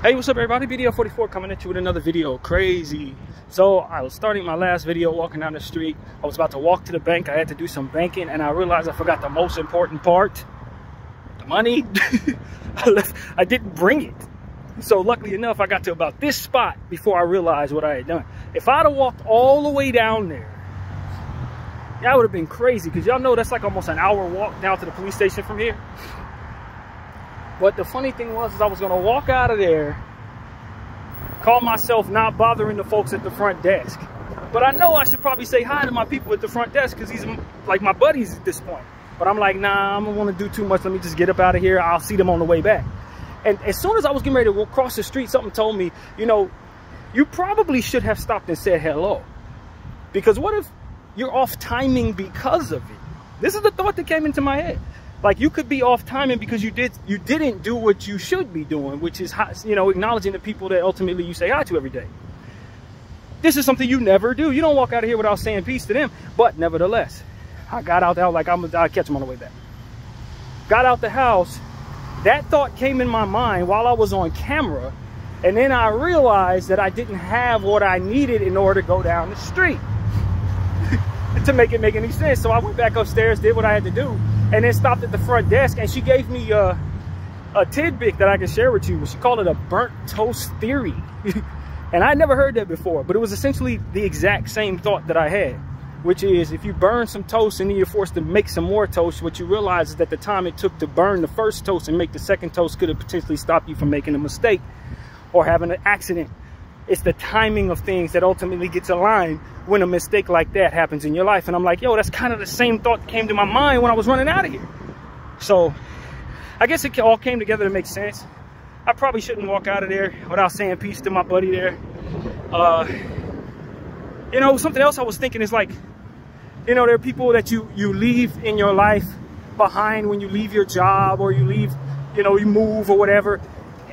Hey, what's up everybody? Bdf 44 coming at you with another video. Crazy. So I was starting my last video walking down the street. I was about to walk to the bank. I had to do some banking and I realized I forgot the most important part. The money. I didn't bring it. So luckily enough, I got to about this spot before I realized what I had done. If I'd have walked all the way down there, that would have been crazy, because y'all know that's like almost an hour walk down to the police station from here. But the funny thing was, is I was going to walk out of there, call myself not bothering the folks at the front desk. But I know I should probably say hi to my people at the front desk, because these are like my buddies at this point. But I'm like, nah, I don't want to do too much. Let me just get up out of here. I'll see them on the way back. And as soon as I was getting ready to cross the street, something told me, you know, you probably should have stopped and said hello. Because what if you're off timing because of it? This is the thought that came into my head. Like, you could be off timing because you didn't do what you should be doing, which is, you know, acknowledging the people that ultimately you say hi to every day. This is something you never do. You don't walk out of here without saying peace to them. But nevertheless, I got out the house like I'll catch them on the way back. Got out the house. That thought came in my mind while I was on camera. And then I realized that I didn't have what I needed in order to go down the street to make it make any sense. So I went back upstairs, did what I had to do, and then stopped at the front desk, and she gave me a tidbit that I can share with you. She called it a burnt toast theory. And I never heard that before, but it was essentially the exact same thought that I had, which is if you burn some toast and then you're forced to make some more toast, what you realize is that the time it took to burn the first toast and make the second toast could have potentially stopped you from making a mistake or having an accident. It's the timing of things that ultimately gets aligned when a mistake like that happens in your life. And I'm like, yo, that's kind of the same thought that came to my mind when I was running out of here. So I guess it all came together to make sense. I probably shouldn't walk out of there without saying peace to my buddy there. You know, something else I was thinking is like, you know, there are people that you leave in your life behind when you leave your job, or you leave, you know, you move or whatever.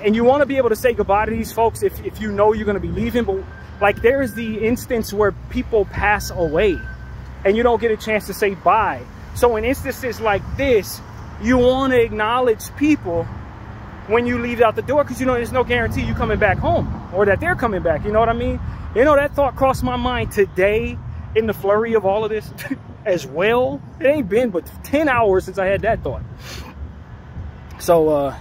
And you want to be able to say goodbye to these folks if you know you're going to be leaving. But like, there is the instance where people pass away and you don't get a chance to say bye. So in instances like this, you want to acknowledge people when you leave out the door, because you know there's no guarantee you coming back home or that they're coming back. You know what I mean? You know, that thought crossed my mind today in the flurry of all of this as well. It ain't been but 10 hours since I had that thought. So,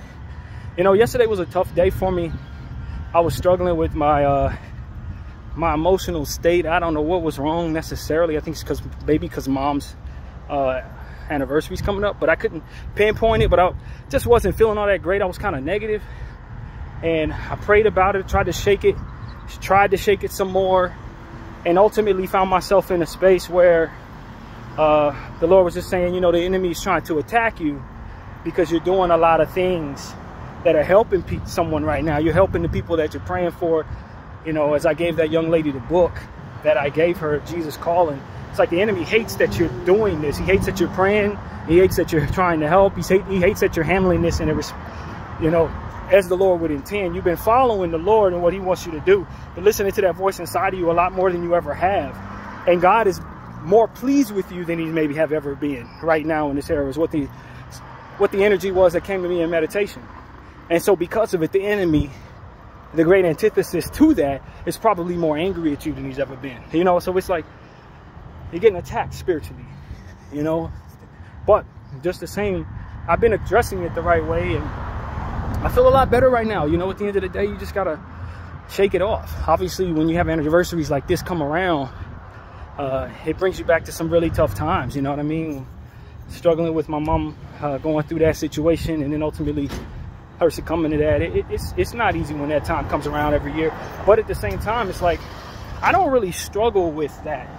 you know, yesterday was a tough day for me. I was struggling with my my emotional state. I don't know what was wrong necessarily. I think it's because mom's anniversary's coming up, but I couldn't pinpoint it. But I just wasn't feeling all that great. I was kind of negative, and I prayed about it, tried to shake it some more, and ultimately found myself in a space where the Lord was just saying, you know, the enemy is trying to attack you because you're doing a lot of things that are helping someone right now. You're helping the people that you're praying for. You know, as I gave that young lady the book that I gave her, Jesus Calling, it's like the enemy hates that you're doing this. He hates that you're praying. He hates that you're trying to help. He hates that you're handling this in a, you know, as the Lord would intend. You've been following the Lord and what he wants you to do, but listening to that voice inside of you a lot more than you ever have. And God is more pleased with you than he maybe have ever been right now in this era, is what the energy was that came to me in meditation. And so because of it, the enemy, the great antithesis to that, is probably more angry at you than he's ever been. You know, so it's like you're getting attacked spiritually, you know. But just the same, I've been addressing it the right way, and I feel a lot better right now. You know, at the end of the day, you just got to shake it off. Obviously, when you have anniversaries like this come around, it brings you back to some really tough times, you know what I mean? Struggling with my mom, going through that situation, and then ultimately her succumbing to that. It's not easy when that time comes around every year. But at the same time, it's like, I don't really struggle with that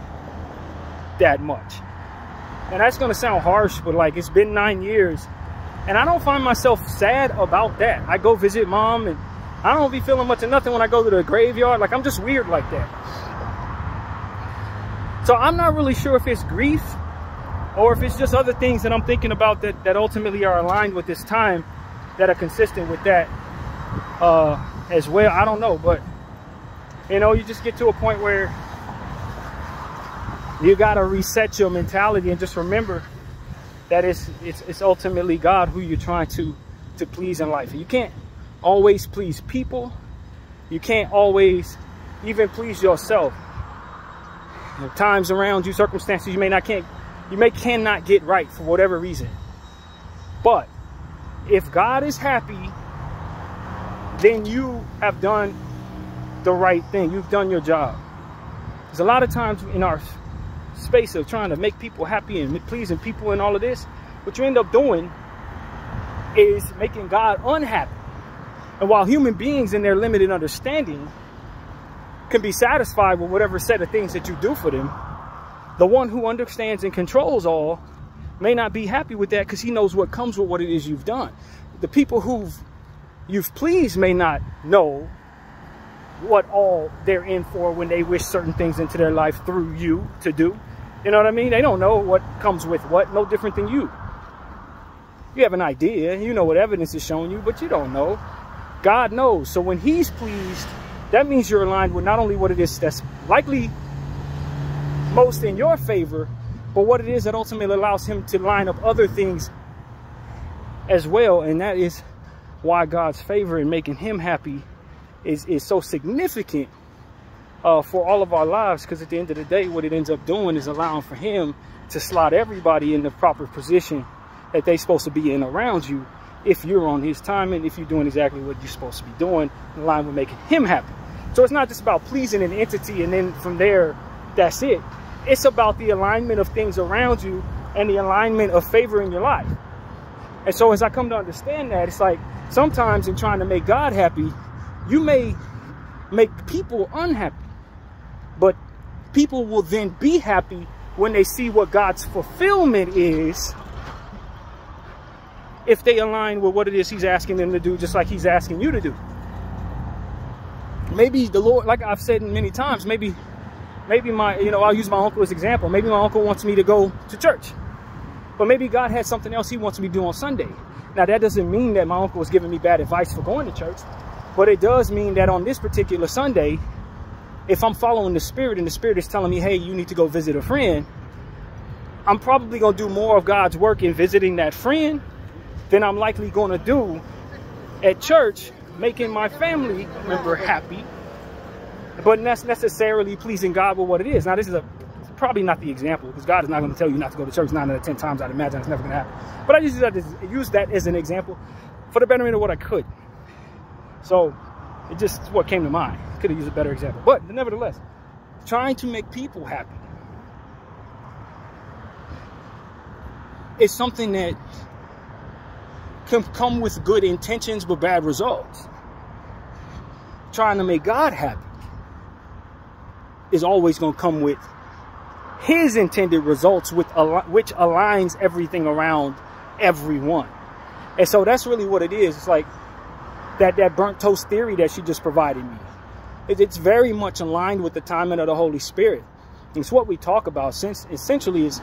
much. And that's going to sound harsh, but like, it's been 9 years and I don't find myself sad about that. I go visit mom and I don't be feeling much of nothing when I go to the graveyard. Like, I'm just weird like that. So I'm not really sure if it's grief or if it's just other things that I'm thinking about that ultimately are aligned with this time, that are consistent with that as well. I don't know, but you know, you just get to a point where you got to reset your mentality and just remember that it's ultimately God who you're trying to please in life. You can't always please people. You can't always even please yourself. Times around you, circumstances you cannot get right for whatever reason. But if God is happy, then you have done the right thing. You've done your job. There's a lot of times in our space of trying to make people happy and pleasing people and all of this, what you end up doing is making God unhappy. And while human beings in their limited understanding can be satisfied with whatever set of things that you do for them, the one who understands and controls all may not be happy with that, because he knows what comes with what it is you've done. The people who you've pleased may not know what all they're in for when they wish certain things into their life through you to do. You know what I mean? They don't know what comes with what, no different than you. You have an idea, you know what evidence is showing you, but you don't know. God knows. So when he's pleased, that means you're aligned with not only what it is that's likely most in your favor, but what it is that ultimately allows him to line up other things as well. And that is why God's favor in making him happy is so significant for all of our lives, because at the end of the day, what it ends up doing is allowing for him to slot everybody in the proper position that they're supposed to be in around you, if you're on his timing, if you're doing exactly what you're supposed to be doing, in line with making him happy. So it's not just about pleasing an entity and then from there, that's it. It's about the alignment of things around you and the alignment of favor in your life. And so as I come to understand that, it's like sometimes in trying to make God happy, you may make people unhappy, but people will then be happy when they see what God's fulfillment is, if they align with what it is he's asking them to do, just like he's asking you to do. Maybe the Lord, like I've said many times, maybe my, I'll use my uncle as example. Maybe my uncle wants me to go to church, but maybe God has something else he wants me to do on Sunday. Now, that doesn't mean that my uncle is giving me bad advice for going to church, but it does mean that on this particular Sunday, if I'm following the Spirit and the Spirit is telling me, hey, you need to go visit a friend, I'm probably going to do more of God's work in visiting that friend than I'm likely going to do at church, making my family member happy, but that's necessarily pleasing God with what it is. Now, this is probably not the example, because God is not going to tell you not to go to church 9 out of 10 times. I'd imagine it's never going to happen. But I use that as an example for the betterment of what I could. So it just what came to mind. Could have used a better example. But nevertheless, trying to make people happy is something that can come with good intentions but bad results. Trying to make God happy is always going to come with his intended results, which aligns everything around everyone. And so that's really what it is. It's like that burnt toast theory that she just provided me. It's very much aligned with the timing of the Holy Spirit. It's what we talk about, since essentially is,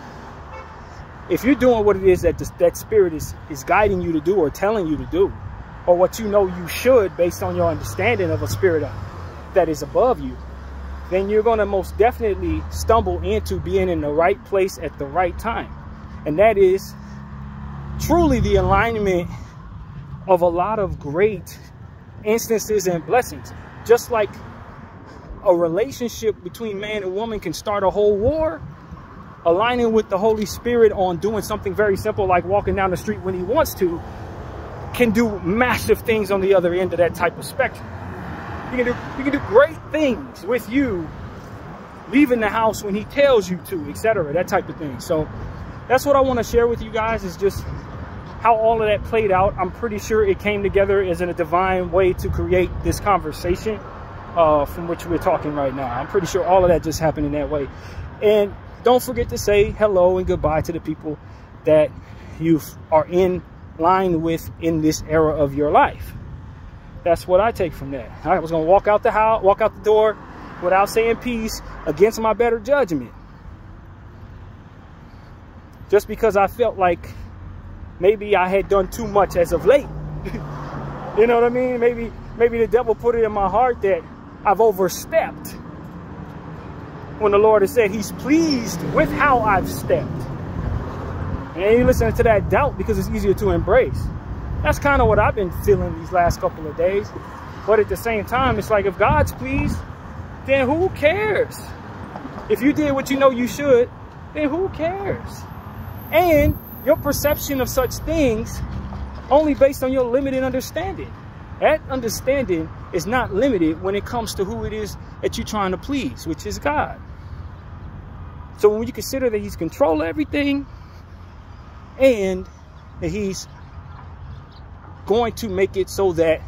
if you're doing what it is that that Spirit is guiding you to do or telling you to do, or what you know you should based on your understanding of a spirit that is above you, then you're going to most definitely stumble into being in the right place at the right time. And that is truly the alignment of a lot of great instances and blessings. Just like a relationship between man and woman can start a whole war, aligning with the Holy Spirit on doing something very simple like walking down the street when he wants to can do massive things on the other end of that type of spectrum. You can do great things with you leaving the house when he tells you to, etc., that type of thing. So that's what I want to share with you guys, is just how all of that played out. I'm pretty sure it came together as in a divine way to create this conversation from which we're talking right now. I'm pretty sure all of that just happened in that way. And don't forget to say hello and goodbye to the people that you are in line with in this era of your life. That's what I take from that. I was going to walk out the door without saying peace against my better judgment, just because I felt like maybe I had done too much as of late. You know what I mean? Maybe the devil put it in my heart that I've overstepped, when the Lord has said he's pleased with how I've stepped. And you listen to that doubt because it's easier to embrace. That's kind of what I've been feeling these last couple of days. But at the same time, it's like, if God's pleased, then who cares? If you did what you know you should, then who cares? And your perception of such things only based on your limited understanding. That understanding is not limited when it comes to who it is that you're trying to please, which is God. So when you consider that he's control everything, and that he's going to make it so that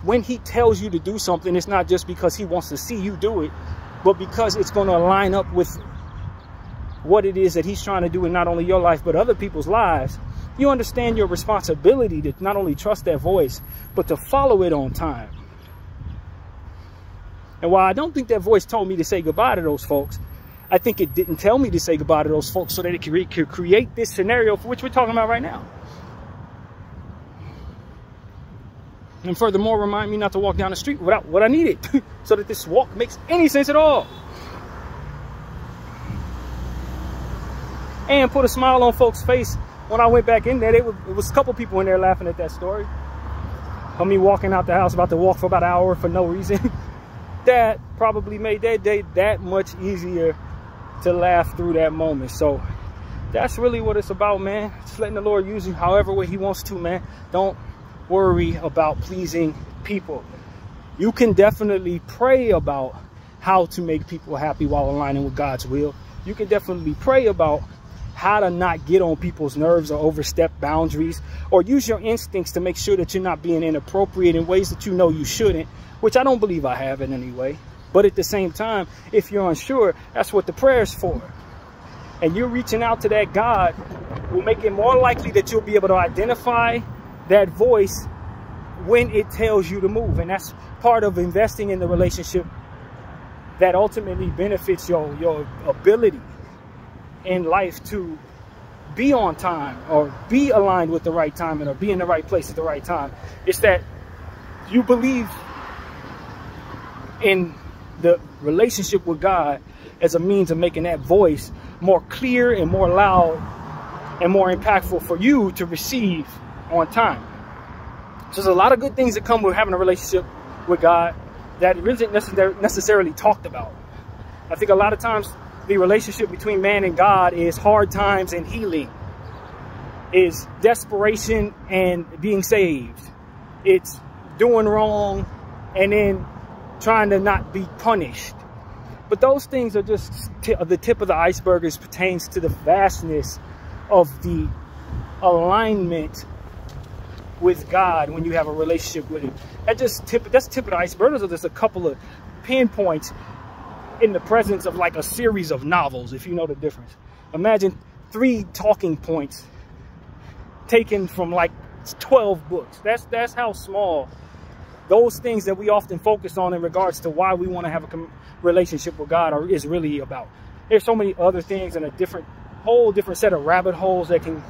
when he tells you to do something, it's not just because he wants to see you do it, but because it's going to line up with what it is that he's trying to do in not only your life, but other people's lives, you understand your responsibility to not only trust that voice, but to follow it on time. And while I don't think that voice told me to say goodbye to those folks, I think it didn't tell me to say goodbye to those folks so that it could create this scenario for which we're talking about right now. And furthermore, remind me not to walk down the street without what I needed so that this walk makes any sense at all. And put a smile on folks' face when I went back in there. It was a couple people in there laughing at that story of me walking out the house, about to walk for about an hour for no reason. That probably made that day that much easier to laugh through that moment. So that's really what it's about, man. Just letting the Lord use you however way he wants to, man. Don't worry about pleasing people. You can definitely pray about how to make people happy while aligning with God's will. You can definitely pray about how to not get on people's nerves or overstep boundaries, or use your instincts to make sure that you're not being inappropriate in ways that you know you shouldn't, which I don't believe I have in any way. But at the same time, if you're unsure, that's what the prayer's for. And you're reaching out to that God will make it more likely that you'll be able to identify that voice when it tells you to move. And that's part of investing in the relationship that ultimately benefits your ability in life to be on time, or be aligned with the right timing, or be in the right place at the right time. It's that you believe in the relationship with God as a means of making that voice more clear and more loud and more impactful for you to receive on time. So there's a lot of good things that come with having a relationship with God that isn't necessarily talked about. I think a lot of times the relationship between man and God is hard times and healing, is desperation and being saved. It's doing wrong and then trying to not be punished. But those things are just the tip of the iceberg as pertains to the vastness of the alignment with God when you have a relationship with him. That's tip of the iceberg. Those are just a couple of pinpoints in the presence of like a series of novels, if you know the difference. Imagine 3 talking points taken from like 12 books. That's how small those things that we often focus on in regards to why we want to have a relationship with God is really about. There's so many other things and a whole different set of rabbit holes that can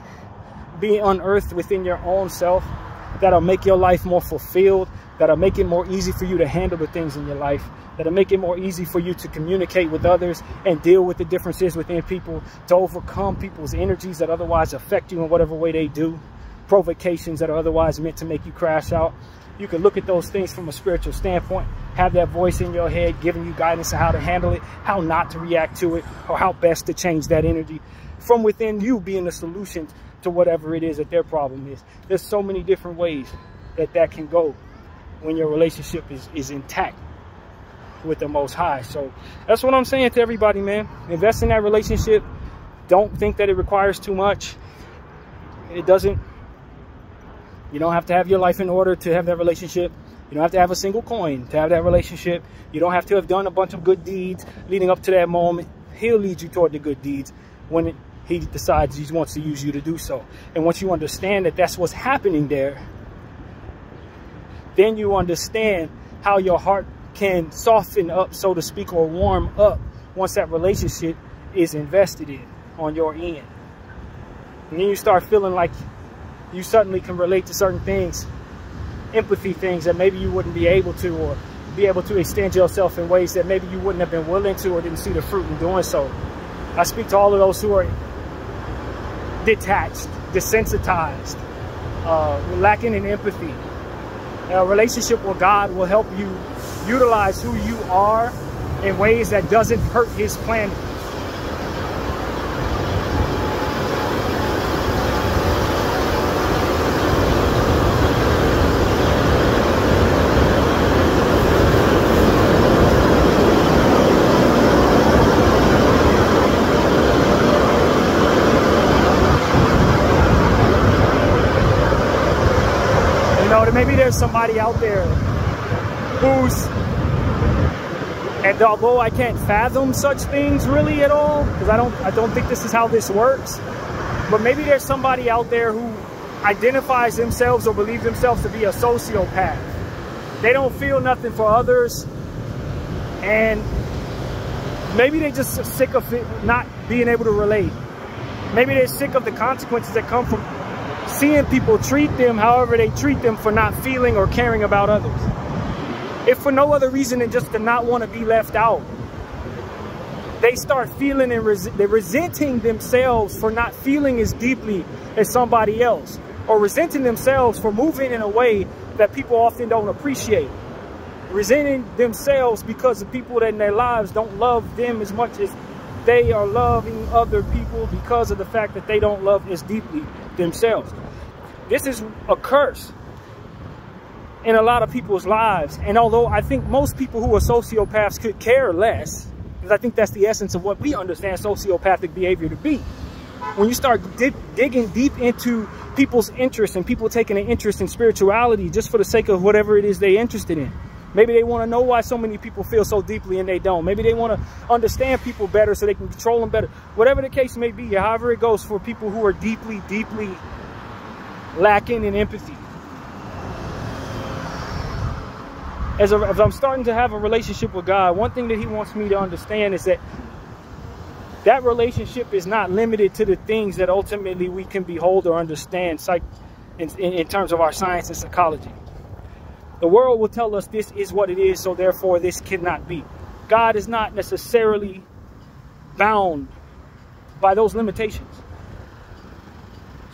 be unearthed within your own self that'll make your life more fulfilled, that'll make it more easy for you to handle the things in your life, that'll make it more easy for you to communicate with others and deal with the differences within people, to overcome people's energies that otherwise affect you in whatever way they do, provocations that are otherwise meant to make you crash out. You can look at those things from a spiritual standpoint, have that voice in your head giving you guidance on how to handle it, how not to react to it, or how best to change that energy from within you, being the solution to whatever it is that their problem is. There's so many different ways that can go when your relationship is intact with the Most High. So that's what I'm saying to everybody, man. Invest in that relationship. Don't think that it requires too much. It doesn't. You don't have to have your life in order to have that relationship. You don't have to have a single coin to have that relationship. You don't have to have done a bunch of good deeds leading up to that moment. He'll lead you toward the good deeds when he decides he wants to use you to do so. And once you understand that that's what's happening there, then you understand how your heart can soften up, so to speak, or warm up once that relationship is invested in on your end. And then you start feeling like you suddenly can relate to certain things, empathy things that maybe you wouldn't be able to, or be able to extend yourself in ways that maybe you wouldn't have been willing to, or didn't see the fruit in doing so. I speak to all of those who are detached, desensitized, lacking in empathy. A relationship with God will help you utilize who you are in ways that doesn't hurt his planet. Maybe there's somebody out there who's, and although I can't fathom such things really at all, because I don't think this is how this works, but maybe there's somebody out there who identifies themselves or believes themselves to be a sociopath. They don't feel nothing for others, and maybe they're just sick of it, not being able to relate. Maybe they're sick of the consequences that come from seeing people treat them however they treat them for not feeling or caring about others. If for no other reason than just to not want to be left out, they start feeling and they're resenting themselves for not feeling as deeply as somebody else, or resenting themselves for moving in a way that people often don't appreciate. Resenting themselves because the people in their lives don't love them as much as they are loving other people, because of the fact that they don't love as deeply themselves. This is a curse in a lot of people's lives. And although I think most people who are sociopaths could care less, because I think that's the essence of what we understand sociopathic behavior to be. When you start digging deep into people's interests and people taking an interest in spirituality just for the sake of whatever it is they're interested in. Maybe they want to know why so many people feel so deeply and they don't. Maybe they want to understand people better so they can control them better. Whatever the case may be, however it goes for people who are deeply, deeply lacking in empathy. As I'm starting to have a relationship with God, one thing that he wants me to understand is that that relationship is not limited to the things that ultimately we can behold or understand in terms of our science and psychology. The world will tell us this is what it is, so therefore this cannot be. God is not necessarily bound by those limitations.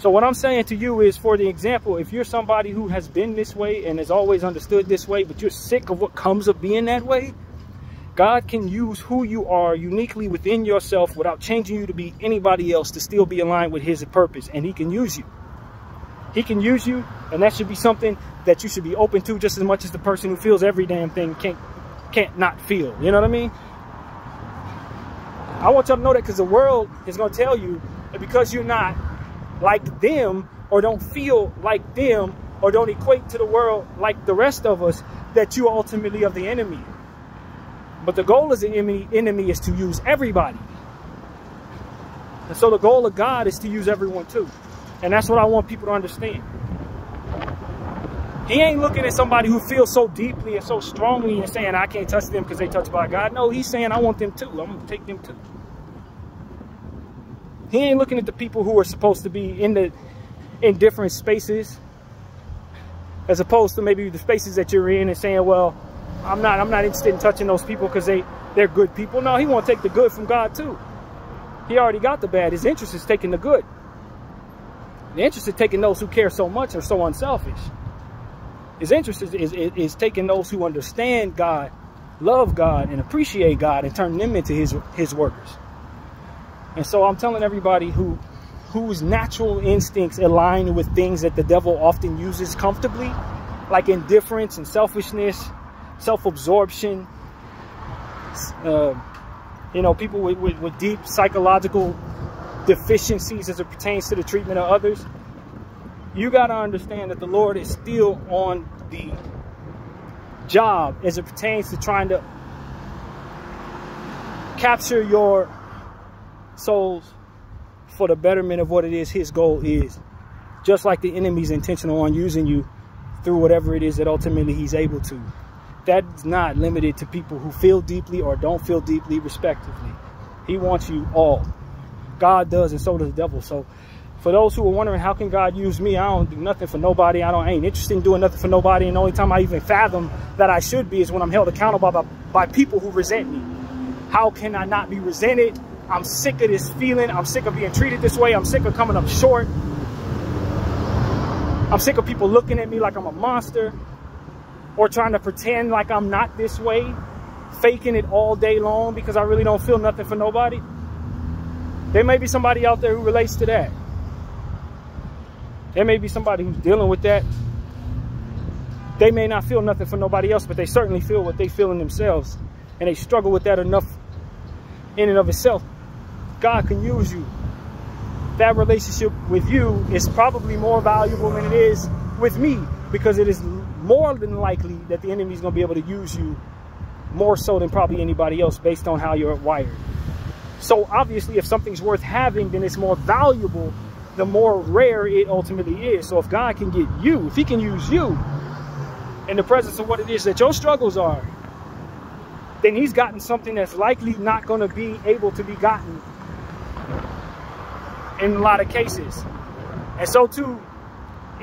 So what I'm saying to you is, for the example, if you're somebody who has been this way and has always understood this way, but you're sick of what comes of being that way, God can use who you are uniquely within yourself without changing you to be anybody else to still be aligned with his purpose. And he can use you. He can use you, and that should be something that you should be open to just as much as the person who feels every damn thing can't not feel. You know what I mean? I want y'all to know that, because the world is going to tell you that because you're not like them, or don't feel like them, or don't equate to the world like the rest of us, that you are ultimately of the enemy. But the goal as the enemy is to use everybody. And so the goal of God is to use everyone too. And that's what I want people to understand. He ain't looking at somebody who feels so deeply and so strongly and saying, I can't touch them because they touched by God. No, he's saying, I want them too. I'm going to take them too. He ain't looking at the people who are supposed to be in different spaces, as opposed to maybe the spaces that you're in, and saying, well, I'm not interested in touching those people because they're good people. No, he want to take the good from God too. He already got the bad. His interest is taking the good. The interest is taking those who care so much or so unselfish. His interest is taking those who understand God, love God, and appreciate God, and turn them into his workers. And so I'm telling everybody whose natural instincts align with things that the devil often uses comfortably, like indifference and selfishness, self-absorption, people with deep psychological deficiencies as it pertains to the treatment of others. You got to understand that the Lord is still on the job as it pertains to trying to capture your souls for the betterment of what it is his goal is. Just like the enemy's intentional on using you through whatever it is that ultimately he's able to. That's not limited to people who feel deeply or don't feel deeply, respectively. He wants you all. God does, and so does the devil. So for those who are wondering, how can God use me? I don't do nothing for nobody. I ain't interested in doing nothing for nobody. And the only time I even fathom that I should be is when I'm held accountable by people who resent me. How can I not be resented? I'm sick of this feeling. I'm sick of being treated this way. I'm sick of coming up short. I'm sick of people looking at me like I'm a monster or trying to pretend like I'm not this way, faking it all day long because I really don't feel nothing for nobody. There may be somebody out there who relates to that. There may be somebody who's dealing with that. They may not feel nothing for nobody else, but they certainly feel what they feel in themselves. And they struggle with that enough in and of itself. God can use you. That relationship with you is probably more valuable than it is with me, because it is more than likely that the enemy is going to be able to use you more so than probably anybody else based on how you're wired. So obviously, if something's worth having, then it's more valuable the more rare it ultimately is. So if God can get you, if he can use you in the presence of what it is that your struggles are, then he's gotten something that's likely not going to be able to be gotten in a lot of cases. And so too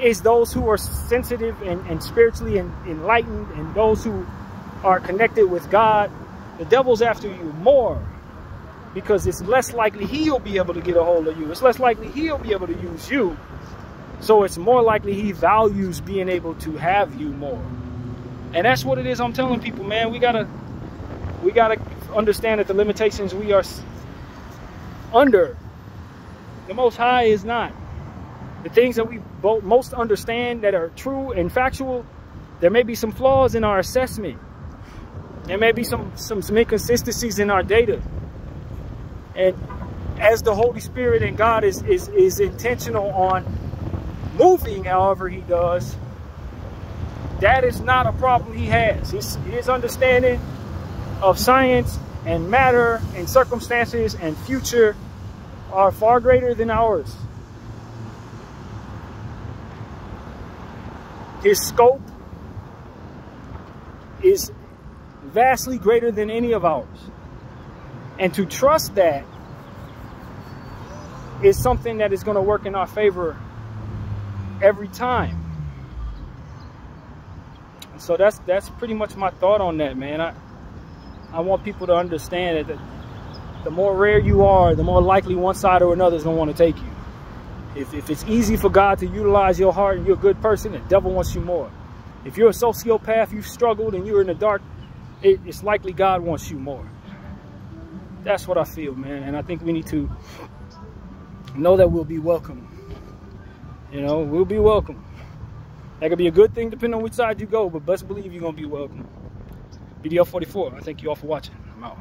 is those who are sensitive and spiritually enlightened, and those who are connected with God. The devil's after you more, because it's less likely he'll be able to get a hold of you. It's less likely he'll be able to use you. So it's more likely he values being able to have you more. And that's what it is I'm telling people, man. We gotta understand that the limitations we are under, the Most High is not. The things that we both most understand that are true and factual, there may be some flaws in our assessment. There may be some inconsistencies in our data. And as the Holy Spirit and God is intentional on moving however he does, that is not a problem he has. His understanding of science and matter and circumstances and future are far greater than ours. His scope is vastly greater than any of ours. And to trust that is something that is going to work in our favor every time. So that's pretty much my thought on that, man. I want people to understand that the more rare you are, the more likely one side or another is going to want to take you. If it's easy for God to utilize your heart and you're a good person, the devil wants you more. If you're a sociopath, you've struggled and you're in the dark, it's likely God wants you more. That's what I feel, man. And I think we need to know that we'll be welcome. You know, we'll be welcome. That could be a good thing depending on which side you go, but best believe you're going to be welcome. Bdf 44, I thank you all for watching. I'm out.